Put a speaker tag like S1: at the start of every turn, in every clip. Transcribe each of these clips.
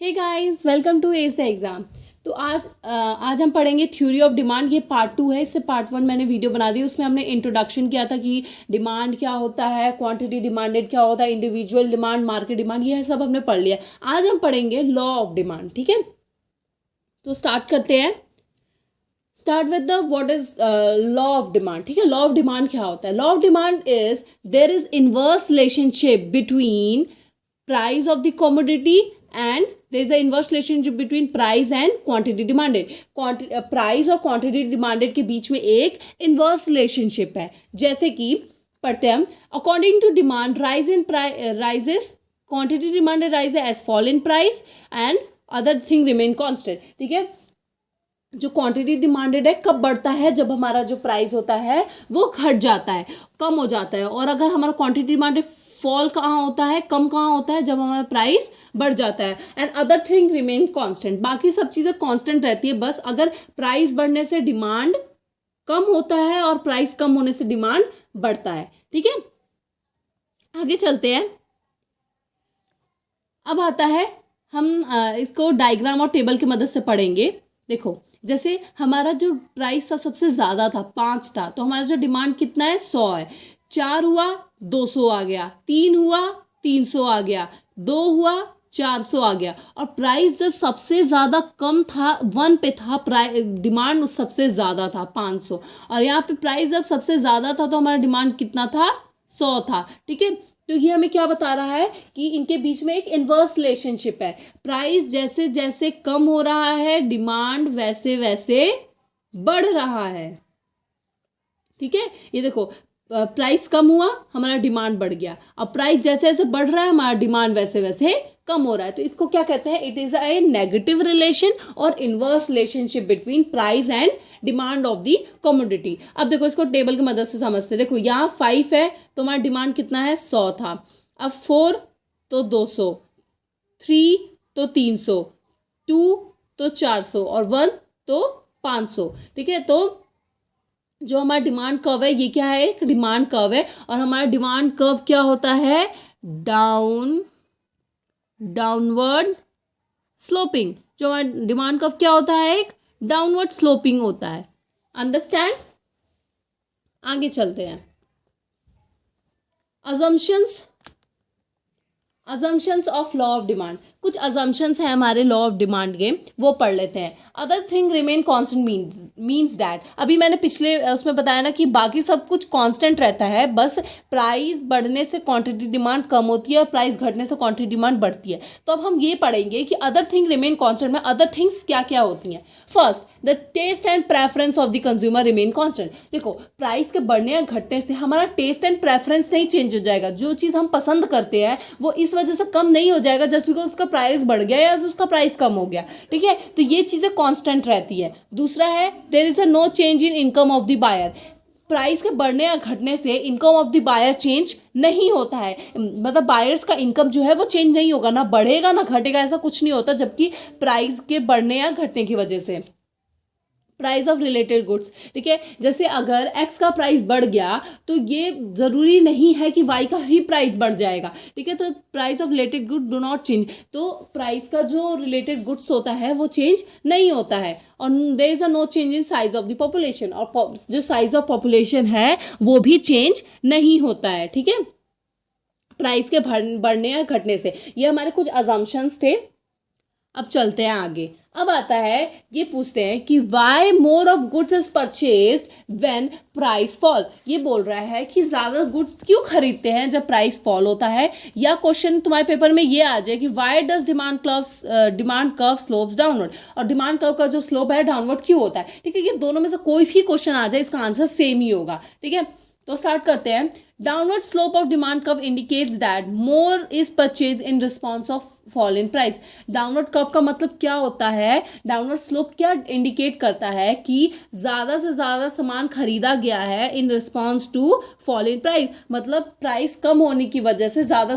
S1: Hey guys, welcome to ace the exam. तो आज हम पढ़ेंगे थ्योरी ऑफ डिमांड। ये पार्ट 2 है। इससे पार्ट 1 मैंने वीडियो बना दी, उसमें हमने इंट्रोडक्शन किया था कि डिमांड क्या होता है, क्वांटिटी डिमांडेड क्या होता है, इंडिविजुअल डिमांड, मार्केट डिमांड, ये सब हमने पढ़ लिया। आज हम पढ़ेंगे लॉ ऑफ डिमांड। ठीक है, तो स्टार्ट करते हैं। Start with the what is law of demand. ठीक है, लॉ ऑफ डिमांड क्या होता है? Law of demand is there is inverse relationship between price of the commodity and there is a inverse relationship between price and quantity demanded. Price और quantity demanded के बीच में एक inverse relationship है। जैसे कि पढ़ते हैं हम, according to demand rises quantity demanded rises as fall in price and other thing remain constant. ठीक है, जो क्वांटिटी डिमांडेड है कब बढ़ता है? जब हमारा जो प्राइस होता है वो घट जाता है, कम हो जाता है। और अगर हमारा क्वांटिटी डिमांडेड फॉल कहाँ होता है, कम कहाँ होता है? जब हमारा प्राइस बढ़ जाता है। And other thing remain constant, बाकी सब चीज़ें कांस्टेंट रहती है। बस अगर प्राइस बढ़ने से डिमांड कम होता है और प्राइस कम होने से डिमांड बढ़ता है। ठीक है, आगे चलते हैं। अब आता है, हम इसको डायग्राम और टेबल की मदद से पढ़ेंगे। देखो, जैसे हमारा जो प्राइस था सबसे ज़्यादा था, 5 था, तो हमारा जो डिमांड कितना है? 100 है। 4 हुआ 200 आ गया, 3 हुआ 300 आ गया, 2 हुआ 400 आ गया। और प्राइस जब सबसे ज़्यादा कम था, 1 पे था, प्राइस डिमांड सबसे ज़्यादा था 500। और यहाँ पे प्राइस जब सबसे ज़्यादा था तो हमारा डिमांड कितना था? 100 था। ठीक है, तो ये हमें क्या बता रहा है कि इनके बीच में एक इनवर्स रिलेशनशिप है। प्राइस जैसे जैसे कम हो रहा है, डिमांड वैसे वैसे बढ़ रहा है। ठीक है, ये देखो, प्राइस कम हुआ, हमारा डिमांड बढ़ गया। अब प्राइस जैसे जैसे बढ़ रहा है, हमारा डिमांड वैसे वैसे कम हो रहा है। तो इसको क्या कहते हैं? It is a negative relation और inverse relationship between price and demand of the commodity. अब देखो, इसको टेबल की मदद से समझते हैं। देखो, यहाँ 5 है तो हमारा डिमांड कितना है? 100 था। अब 4 तो 200, 3 तो 300, 2 तो 400 और 1 तो 500। ठीक है, तो जो हमारा डिमांड कर्व है, ये क्या है? एक डिमांड कर्व है। और हमारा डिमांड कर्व क्या होता है? Downward sloping. जो हमारा डिमांड कर्व क्या होता है? एक डाउनवर्ड स्लोपिंग होता है। अंडरस्टैंड? आगे चलते हैं। Assumptions of law of demand. कुछ अजम्पशंस हैं हमारे लॉ ऑफ डिमांड के, वो पढ़ लेते हैं। Other thing remain constant means that, अभी मैंने पिछले उसमें बताया ना कि बाकी सब कुछ कांस्टेंट रहता है, बस प्राइस बढ़ने से क्वांटिटी डिमांड कम होती है और प्राइस घटने से क्वांटिटी डिमांड बढ़ती है। तो अब हम ये पढ़ेंगे कि अदर थिंग रिमेन कांस्टेंट में अदर थिंग्स क्या क्या होती हैं। First, the taste and preference of the consumer remain constant. देखो, प्राइस के बढ़ने या घटने से हमारा टेस्ट एंड प्रेफरेंस नहीं चेंज हो जाएगा। जो चीज़ हम पसंद करते हैं वो इस वजह से कम नहीं हो जाएगा जस्ट बिकॉज उसका प्राइस बढ़ गया या उसका प्राइस कम हो गया। ठीक है, तो ये चीज़ें कांस्टेंट रहती है। दूसरा है, there is a no change in income of the buyer. Price के बढ़ने या घटने से income of the buyer change नहीं होता है। मतलब बायर्स का इनकम जो है वो चेंज नहीं होगा, ना बढ़ेगा ना घटेगा, ऐसा कुछ नहीं होता। जबकि प्राइस के बढ़ने या घटने की वजह से प्राइस ऑफ रिलेटेड गुड्स, ठीक है, जैसे अगर एक्स का प्राइस बढ़ गया तो ये जरूरी नहीं है कि वाई का ही प्राइस बढ़ जाएगा। ठीक है, तो price of related good do not change. तो प्राइस का जो रिलेटेड गुड्स होता है वो चेंज नहीं होता है। और there is a no change in size of the population, और जो साइज ऑफ पॉपुलेशन है वो भी चेंज नहीं होता है। ठीक है, प्राइस के बढ़ने या घटने से। ये हमारे कुछ अजम्पशंस थे। अब चलते हैं आगे। अब आता है, ये पूछते हैं कि why more of goods is purchase when price fall. ये बोल रहा है कि ज़्यादा गुड्स क्यों खरीदते हैं जब प्राइस फॉल होता है। या क्वेश्चन तुम्हारे पेपर में ये आ जाए कि why does demand curve slopes downward. और डिमांड कर्व का जो स्लोप है डाउनवर्ड क्यों होता है। ठीक है, ये दोनों में से कोई भी क्वेश्चन आ जाए, इसका आंसर सेम ही होगा। ठीक है, तो स्टार्ट करते हैं। Downward slope of demand curve indicates that more is purchase in response of fall in price. Downward curve का मतलब क्या होता है? डाउनवर्ड स्लोप क्या इंडिकेट करता है? कि ज़्यादा से ज़्यादा सामान खरीदा गया है in response to fall in price. मतलब प्राइस कम होने की वजह से ज़्यादा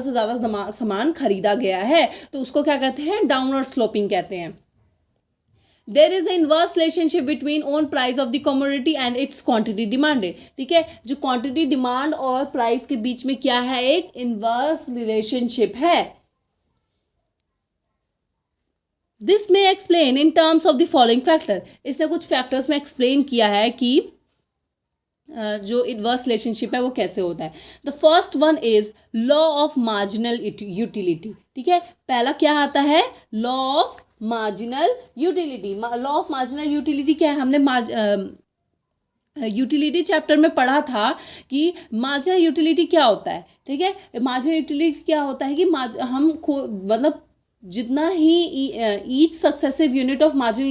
S1: सामान खरीदा गया है, तो उसको क्या कहते हैं? डाउनवर्ड स्लोपिंग कहते हैं। There is inverse relationship between own price of the commodity and it's quantity demanded. ठीक है, जो क्वांटिटी डिमांड और प्राइस के बीच में क्या है? एक इनवर्स रिलेशनशिप है। दिस में explain in terms of the following factor, इसने कुछ फैक्टर्स में एक्सप्लेन किया है कि जो इनवर्स रिलेशनशिप है वो कैसे होता है। The first one is law of marginal utility. ठीक है, पहला क्या आता है, law of marginal utility. Law of marginal utility क्या है, हमने यूटिलिटी चैप्टर में पढ़ा था कि मार्जिनल यूटिलिटी क्या होता है। ठीक है, मार्जिनल यूटिलिटी क्या होता है कि मतलब जितना ही each successive unit of marginal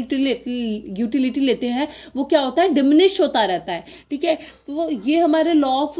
S1: utility लेते हैं वो क्या होता है, डिमिनिश होता रहता है। ठीक है, तो ये हमारे लॉ ऑफ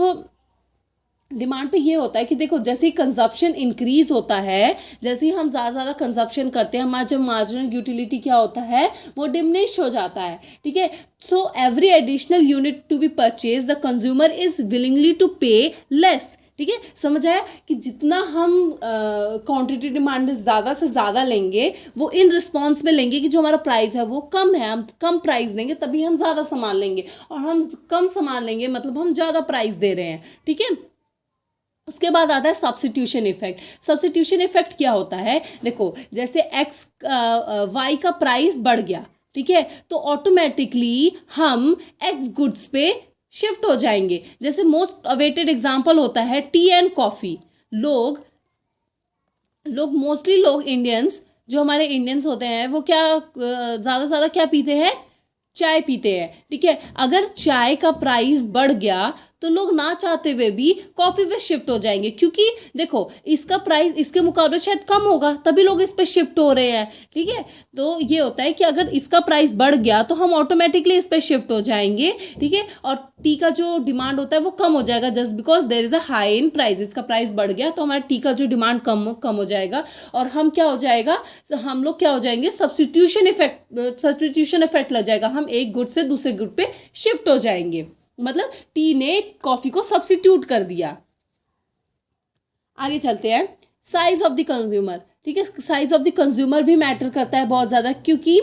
S1: डिमांड पे ये होता है कि देखो जैसे ही कंजप्शन इंक्रीज होता है, जैसे ही हम ज़्यादा कंजप्शन करते हैं, हमारा जब मार्जिनल यूटिलिटी क्या होता है वो डिमिनिश हो जाता है। ठीक है, so every additional unit to be purchase the consumer is willingly to pay less. ठीक है, समझ आया कि जितना हम क्वांटिटी डिमांड ज़्यादा से ज़्यादा लेंगे वो इन रिस्पॉन्स में लेंगे कि जो हमारा प्राइस है वो कम है, हम कम प्राइस देंगे तभी हम ज़्यादा सामान लेंगे, और हम कम सामान लेंगे मतलब हम ज़्यादा प्राइस दे रहे हैं। ठीक है, उसके बाद आता है सब्स्टिट्यूशन इफेक्ट। सब्स्टिट्यूशन इफेक्ट क्या होता है, देखो जैसे एक्स वाई का प्राइस बढ़ गया, ठीक है, तो ऑटोमेटिकली हम एक्स गुड्स पे शिफ्ट हो जाएंगे। जैसे मोस्ट अवेटेड एग्जांपल होता है टी एंड कॉफ़ी। लोग मोस्टली लोग इंडियंस, जो हमारे इंडियंस होते हैं वो क्या ज़्यादा से ज़्यादा क्या पीते हैं, चाय पीते हैं। ठीक है, अगर चाय का प्राइस बढ़ गया तो लोग ना चाहते हुए भी कॉफ़ी पे शिफ्ट हो जाएंगे, क्योंकि देखो इसका प्राइस इसके मुकाबले शायद कम होगा तभी लोग इस पे शिफ्ट हो रहे हैं। ठीक है, तो ये होता है कि अगर इसका प्राइस बढ़ गया तो हम ऑटोमेटिकली इस पे शिफ्ट हो जाएंगे। ठीक है, और टी का जो डिमांड होता है वो कम हो जाएगा, just because there is a high in price. इसका प्राइस बढ़ गया तो हमारा टी का जो डिमांड कम हो जाएगा, और हम क्या हो जाएगा, तो हम लोग क्या हो जाएंगे, सब्स्टिट्यूशन इफेक्ट लग जाएगा, हम एक गुड से दूसरे गुड पे शिफ्ट हो जाएंगे। मतलब टी ने कॉफी को सब्स्टिट्यूट कर दिया। आगे चलते हैं, साइज ऑफ द कंज्यूमर। ठीक है, साइज ऑफ द कंज्यूमर भी मैटर करता है बहुत ज़्यादा, क्योंकि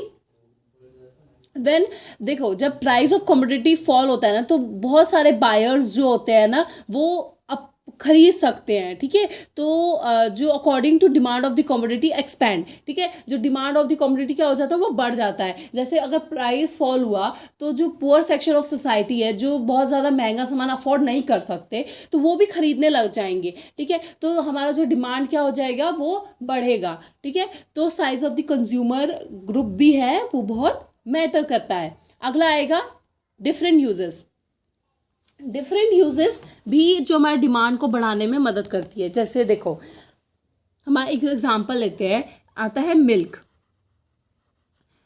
S1: देन देखो जब प्राइस ऑफ कमोडिटी फॉल होता है ना तो बहुत सारे बायर्स जो होते हैं ना वो अब खरीद सकते हैं। ठीक है, तो जो according to demand of the commodity expand. ठीक है, जो डिमांड ऑफ द कमोडिटी क्या हो जाता है वो बढ़ जाता है। जैसे अगर प्राइस फॉल हुआ तो जो पुअर सेक्शन ऑफ सोसाइटी है, जो बहुत ज़्यादा महंगा सामान अफोर्ड नहीं कर सकते, तो वो भी खरीदने लग जाएंगे। ठीक है, तो हमारा जो डिमांड क्या हो जाएगा वो बढ़ेगा। ठीक है, तो size of the consumer group भी है वो बहुत मैटर करता है। अगला आएगा डिफरेंट यूजेस। डिफरेंट यूजेस भी जो हमारे डिमांड को बढ़ाने में मदद करती है। जैसे देखो हमारा एक एग्जांपल लेते हैं, आता है मिल्क।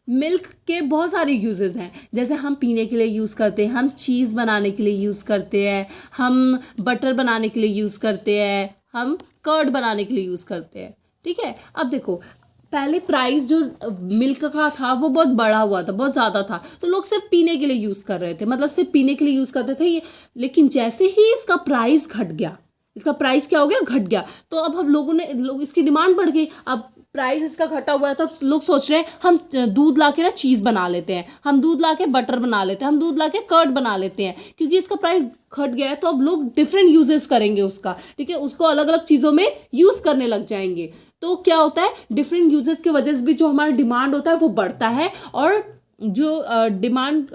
S1: मिल्क के बहुत सारे यूजेस हैं, जैसे हम पीने के लिए यूज़ करते हैं, हम चीज़ बनाने के लिए यूज़ करते हैं, हम बटर बनाने के लिए यूज़ करते हैं, हम कर्ड बनाने के लिए यूज़ करते हैं। ठीक है, अब देखो पहले प्राइस जो मिल्क का था वो बहुत बढ़ा हुआ था, बहुत ज़्यादा था, तो लोग सिर्फ पीने के लिए यूज़ कर रहे थे, मतलब सिर्फ पीने के लिए यूज़ करते थे ये। लेकिन जैसे ही इसका प्राइस घट गया, इसका प्राइस क्या हो गया, घट गया, तो अब हम लोग इसकी डिमांड बढ़ गई। अब प्राइस इसका घटा हुआ है तो लोग सोच रहे हैं हम दूध ला के ना चीज़ बना लेते हैं, हम दूध ला के बटर बना लेते हैं, हम दूध ला के कर्ड बना लेते हैं, क्योंकि इसका प्राइस घट गया है। तो अब लोग डिफरेंट यूजेस करेंगे उसका। ठीक है, उसको अलग अलग चीज़ों में यूज़ करने लग जाएंगे। तो क्या होता है, डिफरेंट यूजेस की वजह से भी जो हमारा डिमांड होता है वो बढ़ता है। और जो डिमांड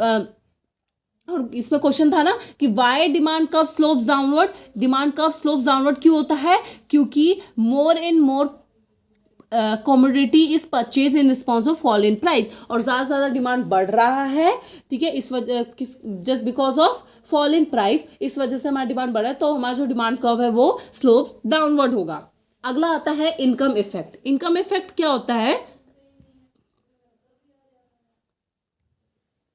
S1: और इसमें क्वेश्चन था ना कि why demand curve slopes downward. Demand curve slopes downward क्यों होता है, क्योंकि more and more commodity is purchase in response of fall in price, और ज़्यादा से ज़्यादा डिमांड बढ़ रहा है। ठीक है, इस वजह just because of fall in price, इस वजह से हमारा डिमांड बढ़ा है, तो हमारा जो डिमांड कर्व है वो स्लोप डाउनवर्ड होगा। अगला आता है इनकम इफेक्ट। इनकम इफेक्ट क्या होता है,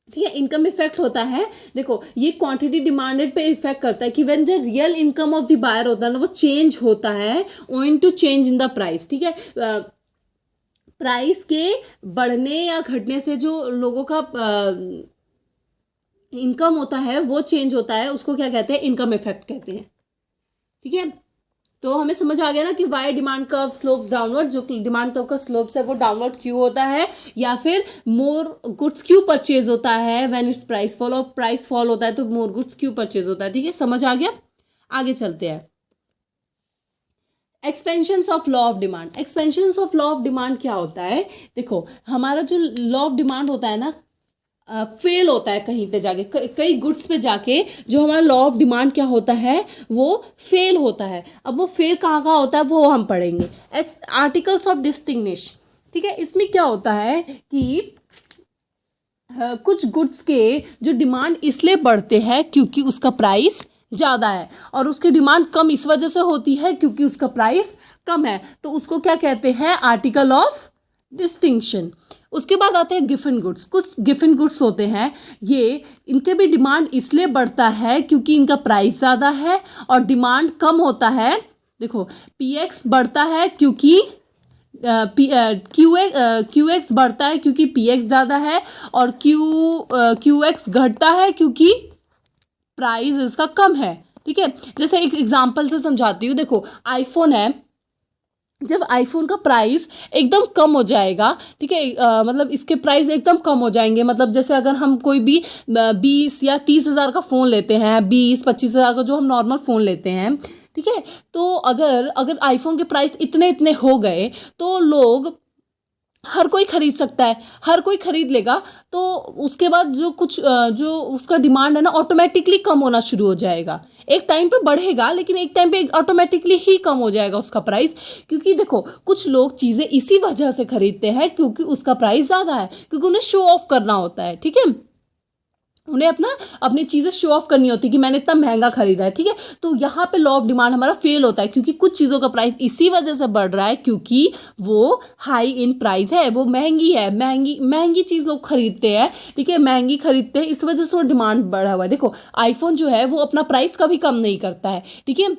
S1: ठीक है, इनकम इफेक्ट होता है, देखो ये क्वांटिटी डिमांडेड पे इफेक्ट करता है कि when the real income of the buyer होता है ना वो चेंज होता है owing to change in the price. ठीक है, प्राइस के बढ़ने या घटने से जो लोगों का इनकम होता है वो चेंज होता है, उसको क्या कहते हैं, इनकम इफेक्ट कहते हैं। ठीक है, तो हमें समझ आ गया ना कि why demand curve slopes downward, जो डिमांड कर्व का स्लोप्स है वो डाउनवर्ड क्यों होता है, या फिर मोर गुड्स क्यों परचेज होता है व्हेन इट्स प्राइस फॉल, और प्राइस फॉल होता है तो मोर गुड्स क्यों परचेज होता है। ठीक है, समझ आ गया। आगे चलते हैं, expansions of law of demand. Expansions of law of demand क्या होता है? देखो, हमारा जो लॉ ऑफ डिमांड होता है ना, फेल होता है कहीं पे जाके, कई गुड्स पे जाके जो हमारा लॉ ऑफ डिमांड क्या होता है, वो फेल होता है। अब वो फेल कहाँ कहाँ होता है वो हम पढ़ेंगे। आर्टिकल्स ऑफ डिस्टिंग्विश, ठीक है। इसमें क्या होता है कि कुछ गुड्स के जो डिमांड इसलिए बढ़ते हैं क्योंकि उसका प्राइस ज़्यादा है, और उसकी डिमांड कम इस वजह से होती है क्योंकि उसका प्राइस कम है, तो उसको क्या कहते हैं? Article of distinction. उसके बाद आते हैं गिफन गुड्स। कुछ गिफन गुड्स होते हैं, ये इनके भी डिमांड इसलिए बढ़ता है क्योंकि इनका प्राइस ज़्यादा है और डिमांड कम होता है। देखो, पीएक्स बढ़ता है क्योंकि क्यू एक्स बढ़ता है क्योंकि पी एक्स ज़्यादा है, और क्यू एक्स घटता है क्योंकि प्राइस इसका कम है, ठीक है। जैसे एक एग्जांपल से समझाती हूँ। देखो, आईफोन है, जब आईफोन का प्राइस एकदम कम हो जाएगा, ठीक है, मतलब इसके प्राइस एकदम कम हो जाएंगे, मतलब जैसे अगर हम कोई भी 20 या 30 हज़ार का फ़ोन लेते हैं, 20-25 हज़ार का जो हम नॉर्मल फ़ोन लेते हैं, ठीक है, तो अगर आईफोन के प्राइस इतने इतने हो गए तो लोग, हर कोई खरीद सकता है, हर कोई खरीद लेगा, तो उसके बाद जो उसका डिमांड है ना, ऑटोमेटिकली कम होना शुरू हो जाएगा। एक टाइम पे बढ़ेगा लेकिन एक टाइम पे ऑटोमेटिकली ही कम हो जाएगा उसका प्राइस, क्योंकि देखो, कुछ लोग चीज़ें इसी वजह से खरीदते हैं क्योंकि उसका प्राइस ज़्यादा है, क्योंकि उन्हें शो ऑफ करना होता है, ठीक है, उन्हें अपनी चीज़ें शो ऑफ करनी होती है कि मैंने इतना महंगा खरीदा है, ठीक है। तो यहाँ पे लॉ ऑफ डिमांड हमारा फेल होता है क्योंकि कुछ चीज़ों का प्राइस इसी वजह से बढ़ रहा है क्योंकि वो हाई इन प्राइस है, वो महंगी है, महंगी चीज़ लोग खरीदते हैं, ठीक है, महंगी खरीदते हैं, इस वजह से वो डिमांड बढ़ा हुआ है। देखो, आईफोन जो है वो अपना प्राइस कभी कम नहीं करता है, ठीक है,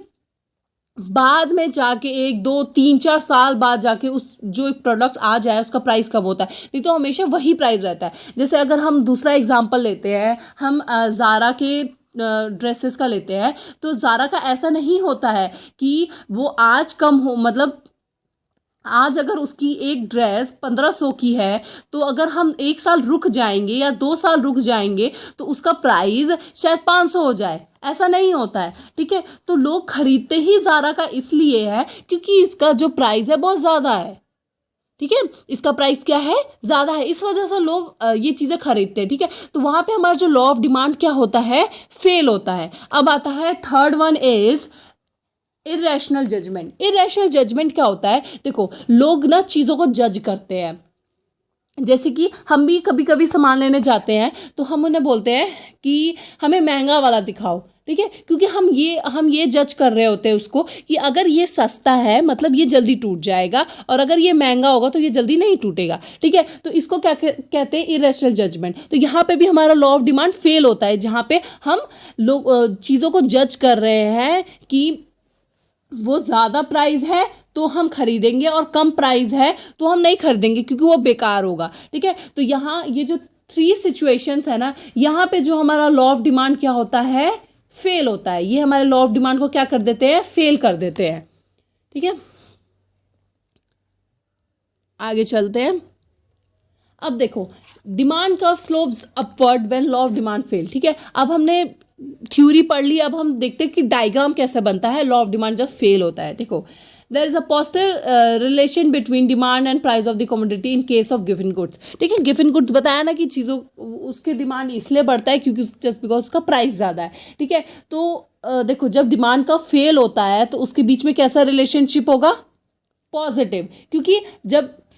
S1: बाद में जाके 1-2-3-4 साल बाद जाके उस जो एक प्रोडक्ट आ जाए उसका प्राइस कम होता है, नहीं तो हमेशा वही प्राइस रहता है। जैसे अगर हम दूसरा एग्जांपल लेते हैं, हम ज़ारा के ड्रेसेस का लेते हैं, तो ज़ारा का ऐसा नहीं होता है कि वो आज कम हो, मतलब आज अगर उसकी एक ड्रेस 1500 की है, तो अगर हम 1 साल रुक जाएंगे या 2 साल रुक जाएंगे तो उसका प्राइस शायद 500 हो जाए, ऐसा नहीं होता है, ठीक है। तो लोग खरीदते ही ज़ारा का इसलिए है क्योंकि इसका जो प्राइस है बहुत ज़्यादा है, ठीक है, इसका प्राइस क्या है? ज़्यादा है, इस वजह से लोग ये चीज़ें खरीदते हैं, ठीक है। तो वहाँ पे हमारा जो लॉ ऑफ डिमांड क्या होता है? फेल होता है। अब आता है third one is irrational judgement. Irrational judgement क्या होता है? देखो, लोग ना चीज़ों को जज करते हैं, जैसे कि हम भी कभी कभी सामान लेने जाते हैं तो हम उन्हें बोलते हैं कि हमें महंगा वाला दिखाओ, ठीक है, क्योंकि हम ये जज कर रहे होते हैं उसको कि अगर ये सस्ता है मतलब ये जल्दी टूट जाएगा, और अगर ये महंगा होगा तो ये जल्दी नहीं टूटेगा, ठीक है। तो इसको क्या कहते हैं? Irrational judgement. तो यहाँ पे भी हमारा लॉ ऑफ डिमांड फेल होता है, जहाँ पे हम लोग चीज़ों को जज कर रहे हैं कि वो ज़्यादा प्राइस है तो हम खरीदेंगे और कम प्राइस है तो हम नहीं खरीदेंगे क्योंकि वो बेकार होगा, ठीक है। तो यहाँ ये जो 3 सिचुएशंस है ना, यहाँ पे जो हमारा लॉ ऑफ डिमांड क्या होता है? फेल होता है। ये हमारे लॉ ऑफ डिमांड को क्या कर देते हैं? फेल कर देते हैं, ठीक है। आगे चलते हैं। अब देखो, demand curve slopes upward when law of demand fail, ठीक है। अब हमने थ्योरी पढ़ ली, अब हम देखते हैं कि डायग्राम कैसे बनता है लॉ ऑफ डिमांड जब फेल होता है। देखो, there is a positive relation between demand and price of the commodity in case of given goods, ठीक है। गिवन गुड्स बताया ना कि चीज़ों उसके डिमांड इसलिए बढ़ता है क्योंकि जस्ट बिकॉज उसका प्राइस ज़्यादा है, ठीक है। तो देखो, जब डिमांड का फेल होता है तो उसके बीच में कैसा रिलेशनशिप होगा? पॉजिटिव, क्योंकि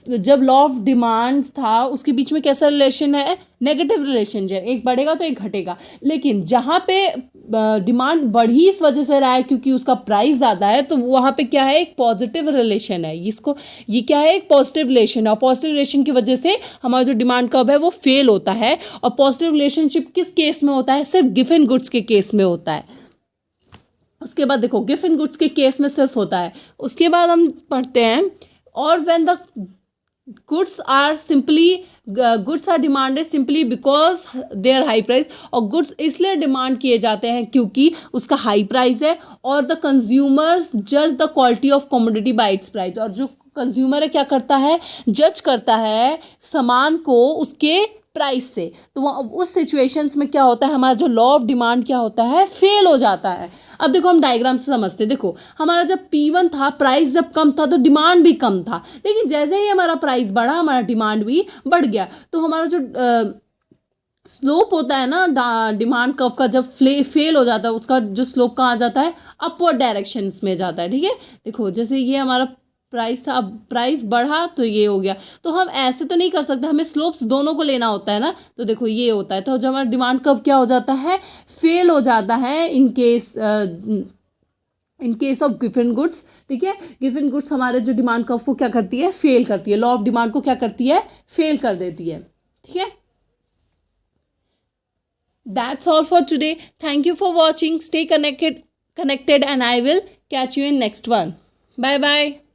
S1: जब लॉ ऑफ डिमांड था उसके बीच में कैसा रिलेशन है? नेगेटिव रिलेशन है, एक बढ़ेगा तो एक घटेगा। लेकिन जहाँ पे डिमांड बढ़ी इस वजह से रहा है क्योंकि उसका प्राइस ज़्यादा है, तो वहाँ पे क्या है? एक पॉजिटिव रिलेशन है। ये क्या है? एक पॉजिटिव रिलेशन है, और पॉजिटिव रिलेशन की वजह से हमारा जो डिमांड कर्व है वो फेल होता है। और पॉजिटिव रिलेशनशिप किस केस में होता है? सिर्फ गिवन गुड्स के केस में होता है। उसके बाद देखो, गिवन गुड्स के केस में सिर्फ होता है। उसके बाद हम पढ़ते हैं, और when the goods are demanded simply because their high price, और गुड्स इसलिए डिमांड किए जाते हैं क्योंकि उसका हाई प्राइस है, और द कंज्यूमर्स जज the quality of commodity by its price, और जो कंज्यूमर है क्या करता है? जज करता है सामान को उसके प्राइस से, तो उस सिचुएशंस में क्या होता है, हमारा जो लॉ ऑफ डिमांड क्या होता है, फेल हो जाता है। अब देखो हम डायग्राम से समझते हैं। देखो हमारा जब P1 था, प्राइस जब कम था तो डिमांड भी कम था, लेकिन जैसे ही हमारा प्राइस बढ़ा हमारा डिमांड भी बढ़ गया। तो हमारा जो स्लोप होता है ना डिमांड कर्व का, जब फेल हो जाता है उसका जो स्लोप कहाँ जाता है, अपवर्ड डायरेक्शन में जाता है। ठीक है, देखो जैसे ये हमारा प्राइस था, अब प्राइस बढ़ा तो ये हो गया। तो हम ऐसे तो नहीं कर सकते, हमें स्लोप्स दोनों को लेना होता है ना। तो देखो ये होता है, तो जब हमारा डिमांड कर्व क्या हो जाता है, फेल हो जाता है इन केस ऑफ गिवन गुड्स। ठीक है, गिवन गुड्स हमारे जो डिमांड कर्व को क्या करती है, फेल करती है, लॉ ऑफ डिमांड को क्या करती है, फेल कर देती है। ठीक है, that's all for today. Thank you for watching. Stay connected and I will catch you in next one. Bye bye.